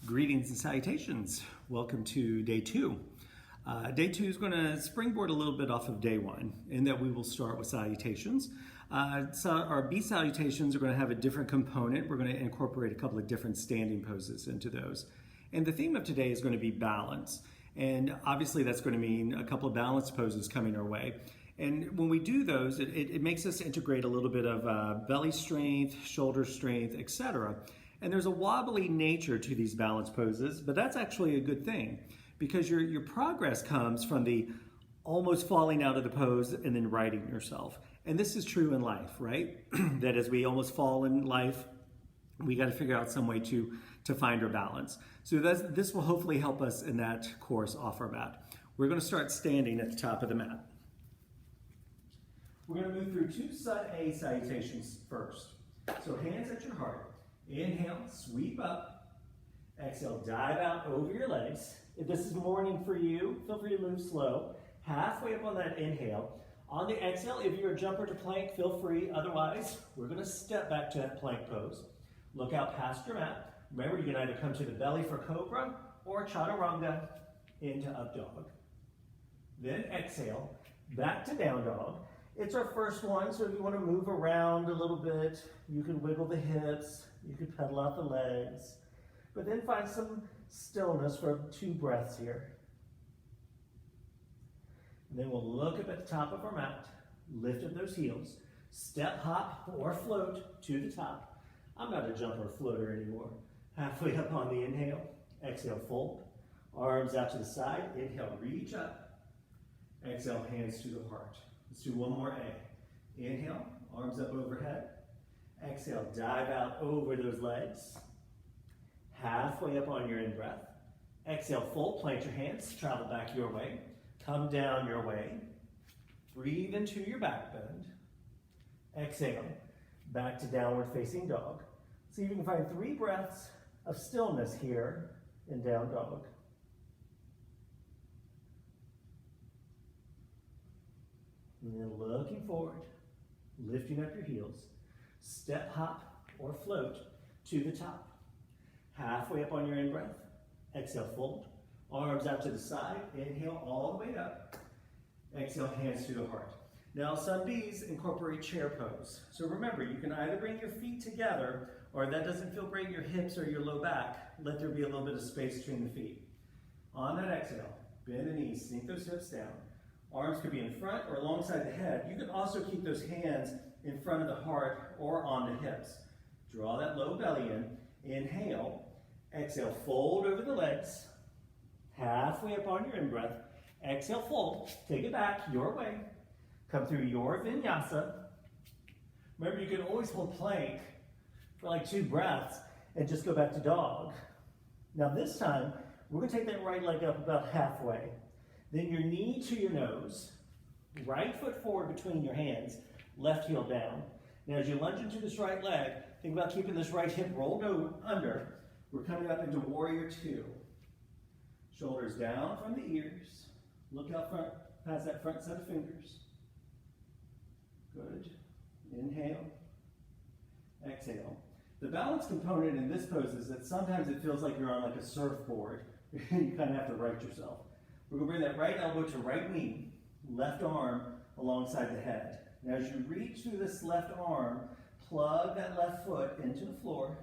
Greetings and salutations. Welcome to day two. Day two is going to springboard a little bit off of day one, in that we will start with salutations. So our B salutations are going to have a different component. We're going to incorporate a couple of different standing poses into those. And the theme of today is going to be balance. And obviously that's going to mean a couple of balance poses coming our way. And when we do those, it makes us integrate a little bit of belly strength, shoulder strength, etc. And there's a wobbly nature to these balance poses, but that's actually a good thing because your progress comes from the almost falling out of the pose and then righting yourself. And this is true in life, right? That as we almost fall in life, we got to figure out some way to find our balance. So this will hopefully help us in that course off our mat. We're going to start standing at the top of the mat. We're going to move through two A salutations first. So hands at your heart. Inhale, sweep up. Exhale, dive out over your legs. If this is morning for you, feel free to move slow. Halfway up on that inhale. On the exhale, if you're a jumper to plank, feel free. Otherwise, we're going to step back to that plank pose. Look out past your mat. Remember, you can either come to the belly for cobra or chaturanga into up dog. Then exhale, back to down dog. It's our first one, so if you want to move around a little bit, you can wiggle the hips, you can pedal out the legs, but then find some stillness for 2 breaths here. And then we'll look up at the top of our mat, lift up those heels, step, hop, or float to the top. I'm not a jumper or floater anymore. Halfway up on the inhale, exhale, fold, arms out to the side, inhale, reach up, exhale, hands to the heart. Let's do one more A. Inhale, arms up overhead. Exhale, dive out over those legs. Halfway up on your in-breath. Exhale, fold, plant your hands, travel back your way. Come down your way. Breathe into your back bend. Exhale, back to downward facing dog. See if you can find 3 breaths of stillness here in down dog. And then looking forward, lifting up your heels, step, hop, or float to the top. Halfway up on your in-breath, exhale, fold, arms out to the side, inhale all the way up, exhale, hands to the heart. Now some Bs incorporate chair pose. So remember, you can either bring your feet together, or if that doesn't feel great in your hips or your low back, let there be a little bit of space between the feet. On that exhale, bend the knees, sink those hips down. Arms could be in front or alongside the head. You can also keep those hands in front of the heart or on the hips. Draw that low belly in. Inhale. Exhale, fold over the legs. Halfway up on your in-breath. Exhale, fold. Take it back your way. Come through your vinyasa. Remember, you can always hold plank for like 2 breaths and just go back to dog. Now this time, we're going to take that right leg up about halfway. Then your knee to your nose, right foot forward between your hands, left heel down. Now as you lunge into this right leg, think about keeping this right hip rolled under. We're coming up into warrior 2. Shoulders down from the ears. Look out front, past that front set of fingers. Good. Inhale. Exhale. The balance component in this pose is that sometimes it feels like you're on like a surfboard. You kind of have to right yourself. We're going to bring that right elbow to right knee, left arm alongside the head. Now as you reach through this left arm, plug that left foot into the floor.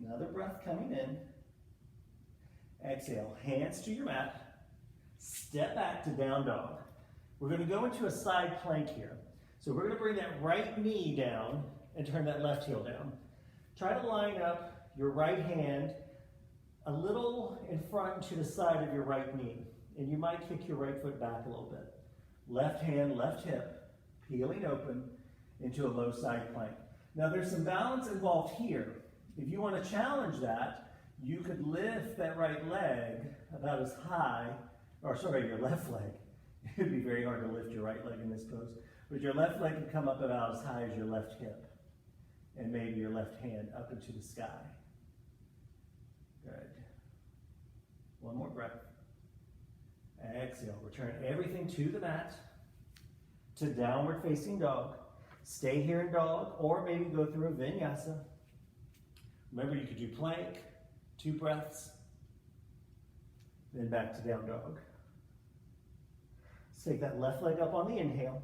Another breath coming in. Exhale, hands to your mat. Step back to down dog. We're going to go into a side plank here. So we're going to bring that right knee down and turn that left heel down. Try to line up your right hand a little in front to the side of your right knee, and you might kick your right foot back a little bit. Left hand, left hip, peeling open into a low side plank. Now there's some balance involved here. If you want to challenge that, you could lift that right leg about as high, or sorry, your left leg. It'd be very hard to lift your right leg in this pose, but your left leg could come up about as high as your left hip, and maybe your left hand up into the sky. Good. One more breath. Exhale. Return everything to the mat, to downward facing dog. Stay here in dog, or maybe go through a vinyasa. Remember, you could do plank, 2 breaths, then back to down dog. Let's take that left leg up on the inhale,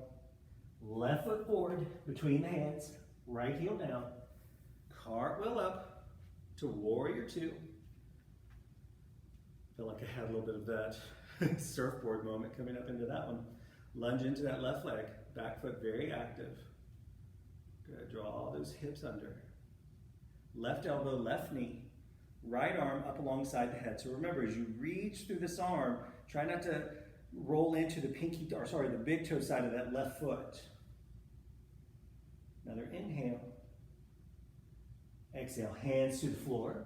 left foot forward between the hands, right heel down, cartwheel up to warrior 2. Feel like I had a little bit of that surfboard moment coming up into that one. Lunge into that left leg, back foot very active. Good, draw all those hips under. Left elbow, left knee, right arm up alongside the head. So remember, as you reach through this arm, try not to roll into the the big toe side of that left foot. Another inhale. Exhale, hands to the floor.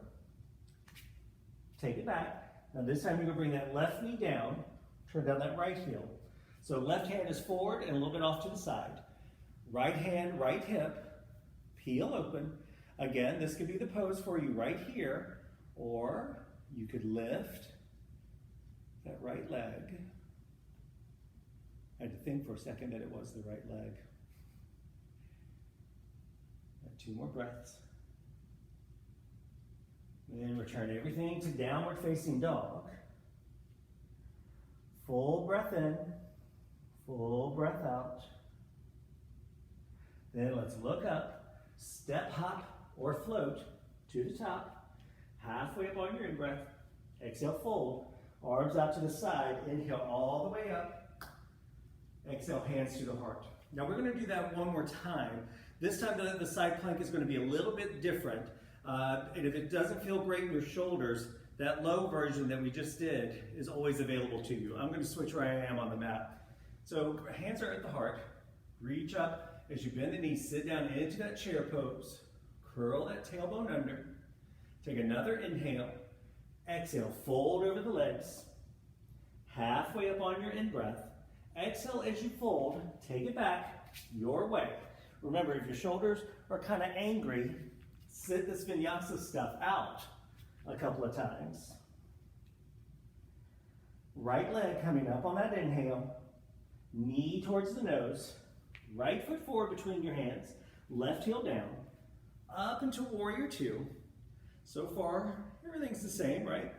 Take it back. Now this time you're going to bring that left knee down, turn down that right heel. So left hand is forward and a little bit off to the side. Right hand, right hip, heel open. Again, this could be the pose for you right here, or you could lift that right leg. I had to think for a second that it was the right leg. 2 more breaths. And then return everything to downward facing dog. Full breath in, full breath out. Then let's look up, step, hop, or float to the top. Halfway up on your in-breath. Exhale, fold. Arms out to the side. Inhale all the way up. Exhale, hands to the heart. Now we're going to do that one more time. This time the side plank is going to be a little bit different. And if it doesn't feel great in your shoulders, that low version that we just did is always available to you. I'm going to switch where I am on the mat. So hands are at the heart. Reach up as you bend the knees. Sit down into that chair pose. Curl that tailbone under. Take another inhale. Exhale, fold over the legs. Halfway up on your in-breath. Exhale as you fold. Take it back your way. Remember, if your shoulders are kind of angry, sit this vinyasa stuff out a couple of times. Right leg coming up on that inhale. Knee towards the nose. Right foot forward between your hands. Left heel down. Up into warrior 2. So far, everything's the same, right?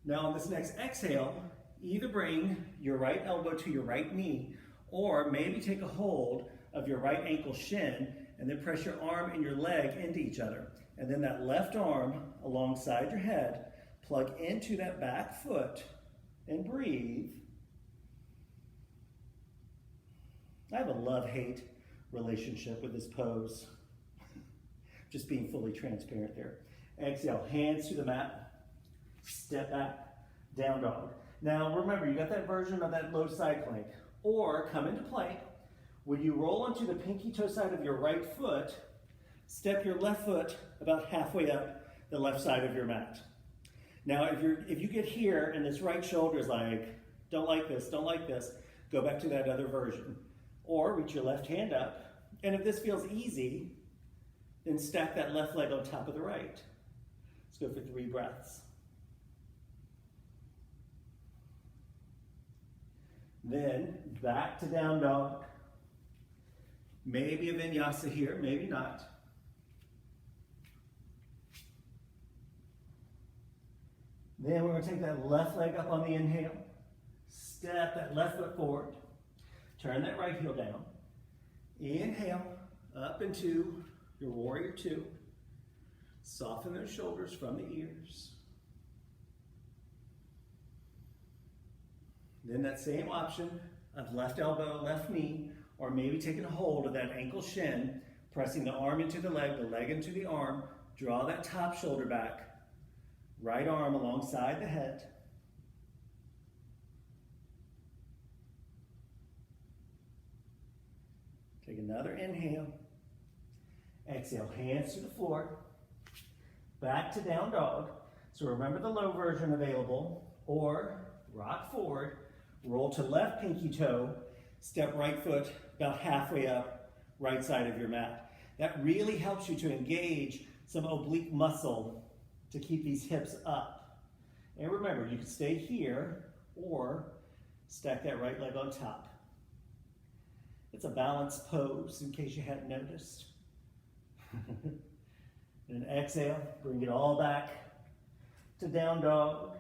Now on this next exhale, either bring your right elbow to your right knee, or maybe take a hold of your right ankle shin, and then press your arm and your leg into each other. And then that left arm alongside your head, plug into that back foot, and breathe. I have a love-hate relationship with this pose. Just being fully transparent there. Exhale, hands to the mat. Step back, down dog. Now remember, you got that version of that low side plank. Or come into plank. When you roll onto the pinky toe side of your right foot, step your left foot about halfway up the left side of your mat. Now if you get here and this right shoulder is like, don't like this, go back to that other version. Or reach your left hand up. And if this feels easy, then stack that left leg on top of the right. Let's go for 3 breaths. Then back to down dog. Maybe a vinyasa here, maybe not. Then we're going to take that left leg up on the inhale. Step that left foot forward. Turn that right heel down. Inhale up into your warrior 2. Soften those shoulders from the ears. Then that same option of left elbow, left knee, or maybe taking a hold of that ankle shin, pressing the arm into the leg into the arm, draw that top shoulder back, right arm alongside the head. Take another inhale. Exhale, hands to the floor. Back to down dog. So remember the low version available, or rock forward, roll to left pinky toe, step right foot about halfway up, right side of your mat. That really helps you to engage some oblique muscle to keep these hips up. And remember, you can stay here or stack that right leg on top. It's a balanced pose in case you hadn't noticed. And exhale, bring it all back to down dog.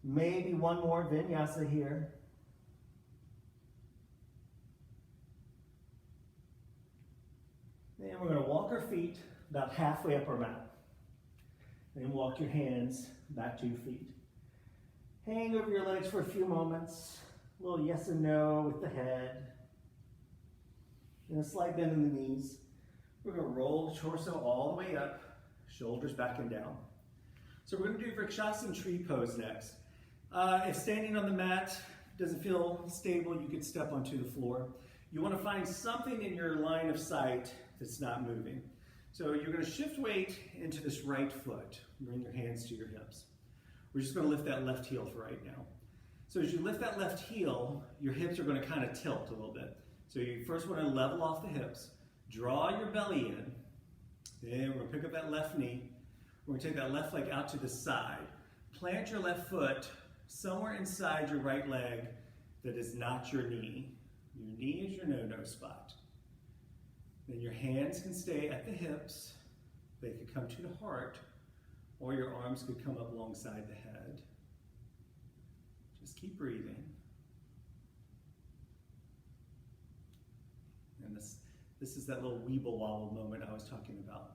Maybe one more vinyasa here. Then we're going to walk our feet about halfway up our mat. Then walk your hands back to your feet. Hang over your legs for a few moments. A little yes and no with the head. And a slight bend in the knees. We're going to roll the torso all the way up, shoulders back and down. So we're going to do Vrikshasana tree pose next. If standing on the mat doesn't feel stable, you could step onto the floor. You want to find something in your line of sight that's not moving. So you're going to shift weight into this right foot. Bring your hands to your hips. We're just going to lift that left heel for right now. So as you lift that left heel, your hips are going to kind of tilt a little bit. So you first want to level off the hips. Draw your belly in. Then we're going to pick up that left knee. We're going to take that left leg out to the side. Plant your left foot somewhere inside your right leg that is not your knee. Your knee is your no-no spot. Then your hands can stay at the hips. They could come to the heart, or your arms could come up alongside the head. Just keep breathing. And this is that little weeble wobble moment I was talking about.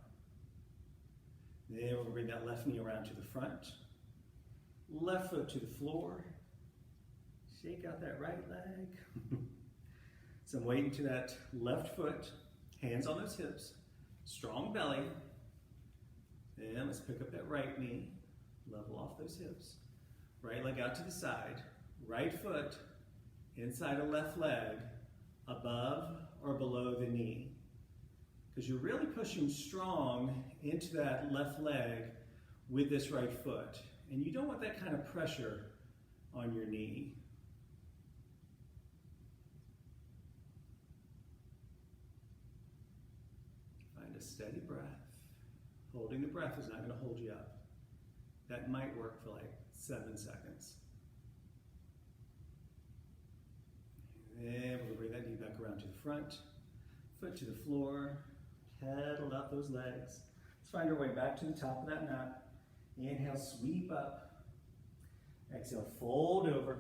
Then we're going to bring that left knee around to the front. Left foot to the floor. Shake out that right leg. Some weight into that left foot. Hands on those hips. Strong belly. Then let's pick up that right knee. Level off those hips. Right leg out to the side. Right foot inside a left leg. Above or below the knee. Because you're really pushing strong into that left leg with this right foot. And you don't want that kind of pressure on your knee. Find a steady breath. Holding the breath is not going to hold you up. That might work for like 7 seconds. And then we'll bring that knee back around to the front. Foot to the floor. Pedal out those legs. Let's find our way back to the top of that mat. Inhale, sweep up. Exhale, fold over.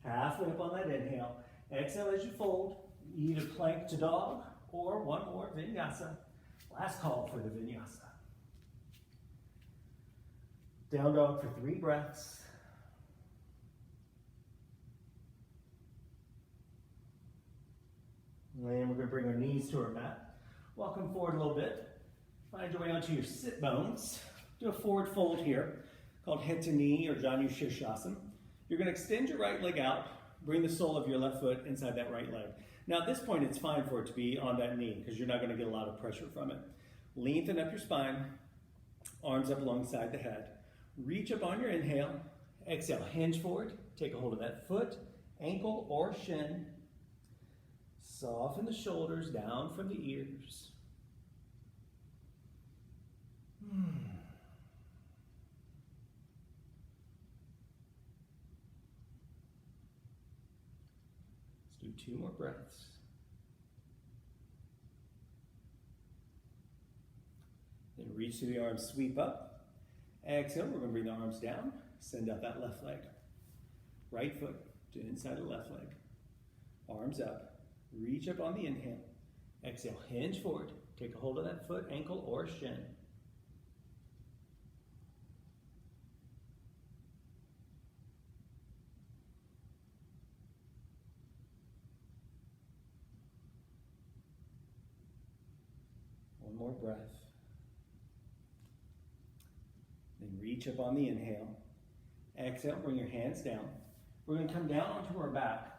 Halfway up on that inhale. Exhale as you fold. Either plank to dog or one more vinyasa. Last call for the vinyasa. Down dog for 3 breaths. And then we're going to bring our knees to our mat. Walk them forward a little bit. Find your way onto your sit bones. Do a forward fold here, called head to knee or Janu Shirshasana. You're going to extend your right leg out, bring the sole of your left foot inside that right leg. Now at this point, it's fine for it to be on that knee because you're not going to get a lot of pressure from it. Lengthen up your spine, arms up alongside the head. Reach up on your inhale. Exhale, hinge forward. Take a hold of that foot, ankle, or shin. Soften the shoulders down from the ears. Let's do 2 more breaths. Then reach through the arms, sweep up. Exhale, we're going to bring the arms down. Send out that left leg. Right foot to inside the left leg. Arms up. Reach up on the inhale. Exhale, hinge forward. Take a hold of that foot, ankle, or shin. One more breath. Then reach up on the inhale. Exhale, bring your hands down. We're going to come down onto our back.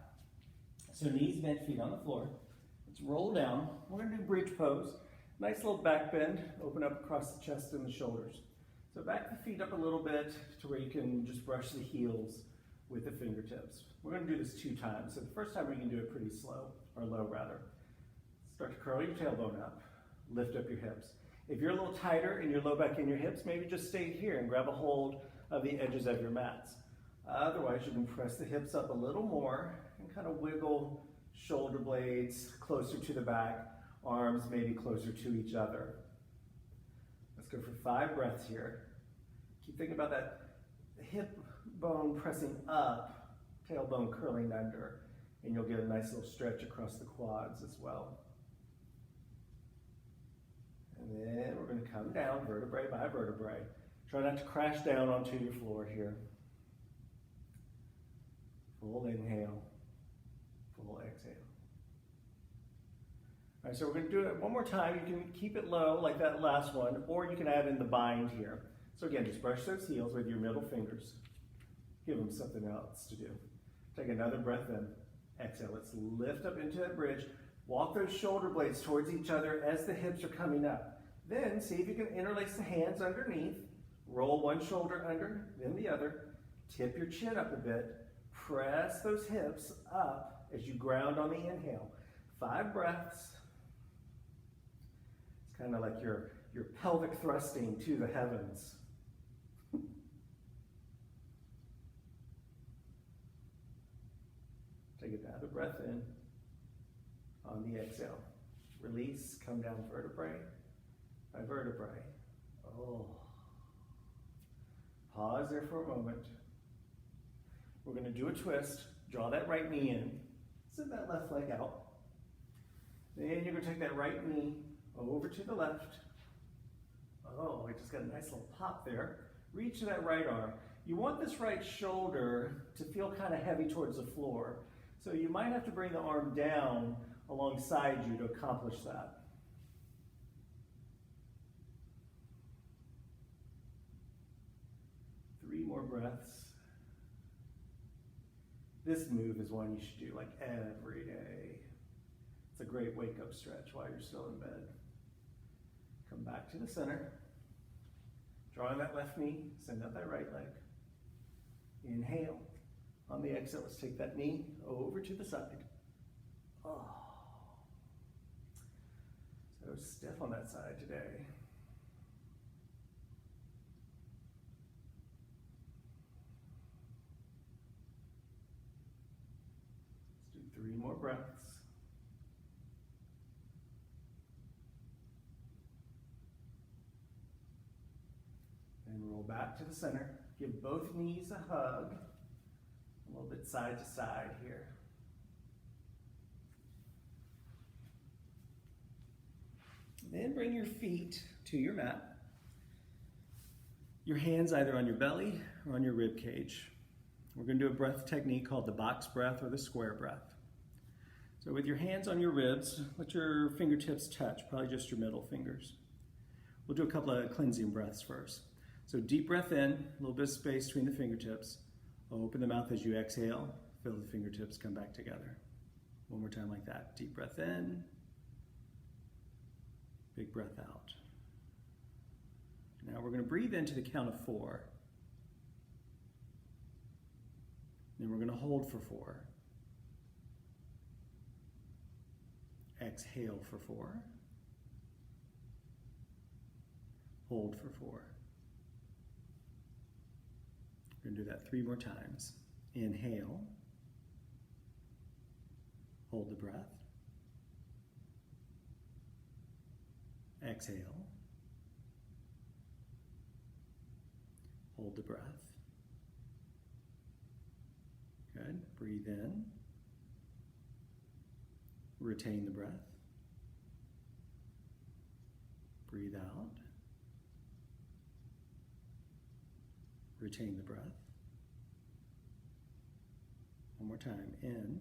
So knees bent, feet on the floor. Let's roll down. We're going to do bridge pose. Nice little back bend. Open up across the chest and the shoulders. So back the feet up a little bit to where you can just brush the heels with the fingertips. We're going to do this 2 times. So the first time we can do it pretty slow, or low rather. Start to curl your tailbone up. Lift up your hips. If you're a little tighter in your low back and your hips, maybe just stay here and grab a hold of the edges of your mats. Otherwise, you can press the hips up a little more and kind of wiggle shoulder blades closer to the back, arms maybe closer to each other. Let's go for 5 breaths here. Keep thinking about that hip bone pressing up, tailbone curling under, and you'll get a nice little stretch across the quads as well. And then we're going to come down vertebrae by vertebrae. Try not to crash down onto your floor here. Full inhale, full exhale. All right, so we're going to do it one more time. You can keep it low like that last one, or you can add in the bind here. So again, just brush those heels with your middle fingers. Give them something else to do. Take another breath in. Exhale. Let's lift up into that bridge. Walk those shoulder blades towards each other as the hips are coming up. Then see if you can interlace the hands underneath. Roll one shoulder under, then the other. Tip your chin up a bit. Press those hips up as you ground on the inhale. 5 breaths. It's kind of like your pelvic thrusting to the heavens. Take another breath in. On the exhale. Release, come down vertebrae by vertebrae. Oh. Pause there for a moment. We're going to do a twist. Draw that right knee in. Send that left leg out. Then you're going to take that right knee over to the left. Oh, I just got a nice little pop there. Reach to that right arm. You want this right shoulder to feel kind of heavy towards the floor. So you might have to bring the arm down alongside you to accomplish that. Three more breaths. This move is one you should do like every day. It's a great wake-up stretch while you're still in bed. Come back to the center. Drawing that left knee, send out that right leg. Inhale. On the exhale, let's take that knee over to the side. Oh. So stiff on that side today. Let's do 3 more breaths. And roll back to the center. Give both knees a hug. A little bit side to side here. Then bring your feet to your mat. Your hands either on your belly or on your rib cage. We're going to do a breath technique called the box breath or the square breath. So with your hands on your ribs, let your fingertips touch, probably just your middle fingers. We'll do a couple of cleansing breaths first. So deep breath in, a little bit of space between the fingertips. Open the mouth as you exhale. Feel the fingertips come back together. One more time like that. Deep breath in. Big breath out. Now we're going to breathe into the count of 4. Then we're going to hold for 4. Exhale for 4. Hold for 4. We're going to do that 3 more times. Inhale. Hold the breath. Exhale. Hold the breath. Good. Breathe in. Retain the breath. Breathe out. Retain the breath. One more time. In.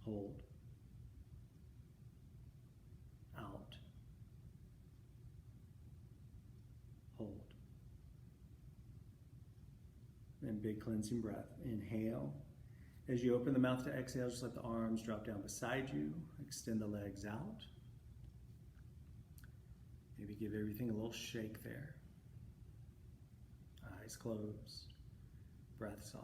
Hold. Out. Hold. And big cleansing breath. Inhale. As you open the mouth to exhale, just let the arms drop down beside you. Extend the legs out. Maybe give everything a little shake there. Eyes closed. Breath soft.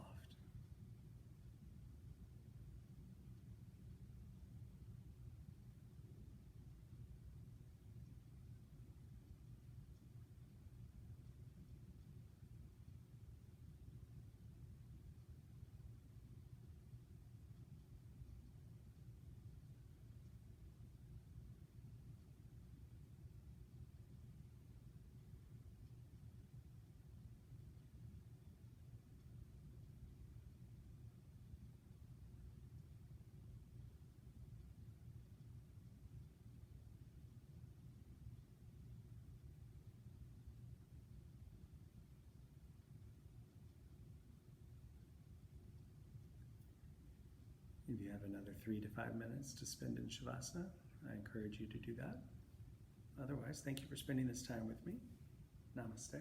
If you have another 3 to 5 minutes to spend in Shavasana, I encourage you to do that. Otherwise, thank you for spending this time with me. Namaste.